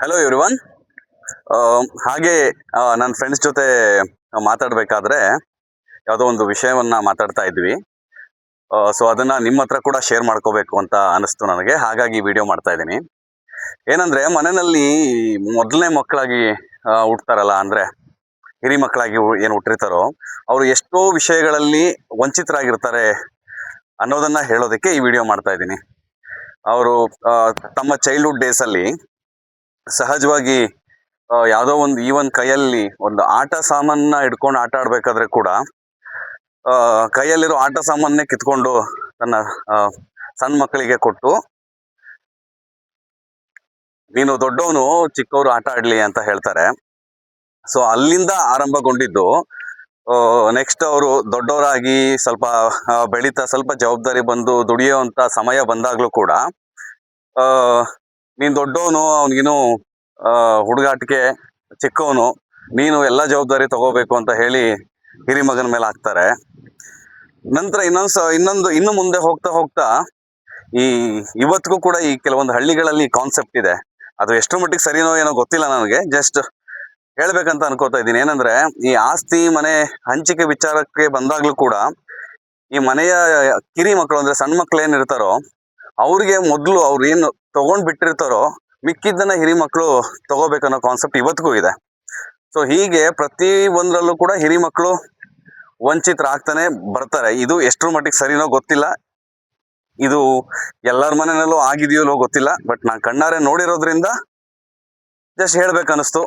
Hello everyone. ಹಾಗೆ ನನ್ನ friends ಜೊತೆ ಮಾತಾಡಬೇಕಾದ್ರೆ ಯಾವುದೋ ಒಂದು ವಿಷಯವನ್ನ ಮಾತಾಡ್ತಾ ಇದ್ವಿ. ಸೊ ಅದನ್ನ ನಿಮ್ಮ ಹತ್ರ ಕೂಡ ಶೇರ್ ಮಾಡ್ಕೋಬೇಕು ಅಂತ ಅನಿಸ್ತು ನನಗೆ, ಹಾಗಾಗಿ ವಿಡಿಯೋ ಮಾಡ್ತಾ ಇದ್ದೀನಿ. ಏನಂದ್ರೆ, ಮನೆಯಲ್ಲಿ ಮೊದಲನೇ ಮಕ್ಕಳಾಗಿ ಹುಟ್ತಾರಲ್ಲ, ಅಂದ್ರೆ ಹಿರಿ ಮಕ್ಕಳಾಗಿ ಏನು ಹುಟ್ಟಿರ್ತಾರೋ ಅವರು ಎಷ್ಟೋ ವಿಷಯಗಳಲ್ಲಿ ವಂಚಿತರಾಗಿರ್ತಾರೆ ಅನ್ನೋದನ್ನ ಹೇಳೋದಕ್ಕೆ ಈ ವಿಡಿಯೋ ಮಾಡ್ತಾ ಇದ್ದೀನಿ. ಅವರು ತಮ್ಮ ಚೈಲ್ಡ್ಹುಡ್ ಡೇಸ್ ಅಲ್ಲಿ ಸಹಜವಾಗಿ ಯಾವುದೋ ಒಂದು ಈವನ್ ಕೈಯಲ್ಲಿ ಒಂದು ಆಟ ಸಾಮಾನ ಹಿಡ್ಕೊಂಡು ಆಟ ಆಡ್ಬೇಕಾದ್ರೆ ಕೂಡ ಕೈಯಲ್ಲಿರೋ ಆಟ ಸಾಮಾನೇ ಕಿತ್ಕೊಂಡು ತನ್ನ ಸಣ್ಣ ಮಕ್ಕಳಿಗೆ ಕೊಟ್ಟು, ನೀನು ದೊಡ್ಡವನು, ಚಿಕ್ಕವರು ಆಟ ಆಡ್ಲಿ ಅಂತ ಹೇಳ್ತಾರೆ. ಸೊ ಅಲ್ಲಿಂದ ಆರಂಭಗೊಂಡಿದ್ದು. ನೆಕ್ಸ್ಟ್ ಅವರು ದೊಡ್ಡವರಾಗಿ ಸ್ವಲ್ಪ ಬೆಳೀತಾ ಸ್ವಲ್ಪ ಜವಾಬ್ದಾರಿ ಬಂದು ದುಡಿಯೋಂತ ಸಮಯ ಬಂದಾಗ್ಲೂ ಕೂಡ ನೀನ್ ದೊಡ್ಡವನು, ಅವನಿಗೇನು ಹುಡುಗಾಟಿಕೆ, ಚಿಕ್ಕವನು, ನೀನು ಎಲ್ಲ ಜವಾಬ್ದಾರಿ ತಗೋಬೇಕು ಅಂತ ಹೇಳಿ ಹಿರಿ ಮಗನ ಮೇಲೆ ಹಾಕ್ತಾರೆ. ನಂತರ ಇನ್ನು ಮುಂದೆ ಹೋಗ್ತಾ ಹೋಗ್ತಾ ಇವತ್ತಿಗೂ ಕೂಡ ಈ ಕೆಲವೊಂದು ಹಳ್ಳಿಗಳಲ್ಲಿ ಕಾನ್ಸೆಪ್ಟ್ ಇದೆ. ಅದು ಎಷ್ಟರ ಮಟ್ಟಿಗೆ ಸರಿನೋ ಏನೋ ಗೊತ್ತಿಲ್ಲ ನನಗೆ, ಜಸ್ಟ್ ಹೇಳ್ಬೇಕಂತ ಅನ್ಕೋತಾ ಇದ್ದೀನಿ. ಏನಂದ್ರೆ, ಈ ಆಸ್ತಿ ಮನೆ ಹಂಚಿಕೆ ವಿಚಾರಕ್ಕೆ ಬಂದಾಗ್ಲೂ ಕೂಡ ಈ ಮನೆಯ ಕಿರಿ ಮಕ್ಕಳು, ಅಂದ್ರೆ ಸಣ್ಣ ಮಕ್ಳು ಏನಿರ್ತಾರೋ ಅವ್ರಿಗೆ ಮೊದಲು ಅವ್ರು ಏನು ತಗೊಂಡ್ ಬಿಟ್ಟಿರ್ತಾರೋ ಮಿಕ್ಕಿದ್ದನ್ನ ಹಿರಿ ಮಕ್ಕಳು ತಗೋಬೇಕನ್ನೋ ಕಾನ್ಸೆಪ್ಟ್ ಇವತ್ತಿಗೂ ಇದೆ. ಸೊ ಹೀಗೆ ಪ್ರತಿ ಒಂದ್ರಲ್ಲೂ ಕೂಡ ಹಿರಿ ಮಕ್ಕಳು ವಂಚಿತರಾಗ್ತಾನೆ ಬರ್ತಾರೆ. ಇದು ಎಷ್ಟರ ಮಟ್ಟಿಗೆ ಸರಿನೋ ಗೊತ್ತಿಲ್ಲ, ಇದು ಎಲ್ಲರ ಮನೆಯಲ್ಲೂ ಆಗಿದೆಯೋ ಗೊತ್ತಿಲ್ಲ, ಬಟ್ ನಾನು ಕಣ್ಣಾರೆ ನೋಡಿರೋದ್ರಿಂದ ಜಸ್ಟ್ ಹೇಳ್ಬೇಕನ್ನಿಸ್ತು.